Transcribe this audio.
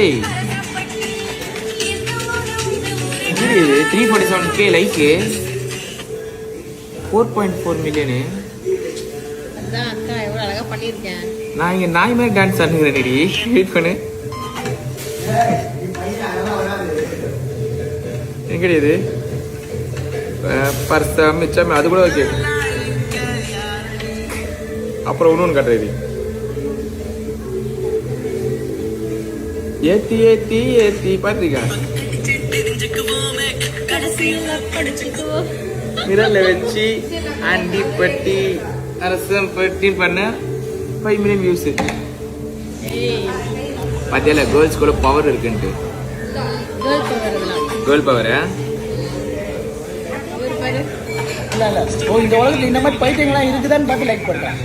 ஏய் இது 347K like 4.4 million. அதான் அக்கா எவ்வளோ அழகாக பண்ணியிருக்கேன். நான் இங்கே நாய் மாதிரி டான்ஸ் ஆடுங்கிறேன். நெடி வெயிட் பண்ணு. எங்கடி இது பர்சம் மிச்சம் அது கூட ஓகே. அப்புறம் இன்னொன்று காட்டுறது ஏத்தி ஏத்தி ஏத்தி பார்த்துருக்கா மிரல்ல வச்சு ஆண்டி பட்டி அரசம் பட்டி பண்ண 5 மில்லியன் வியூஸ். பாத்தியால கேர்ள்ஸ் கூட பவர் இருக்குன்ட்டு. கேர்ள் பவரா? இல்ல இந்த உலகத்துல இந்த மாதிரி பைத்தியங்கள்லாம் இருக்குதான்னு பார்த்து லைக் பண்றேன்.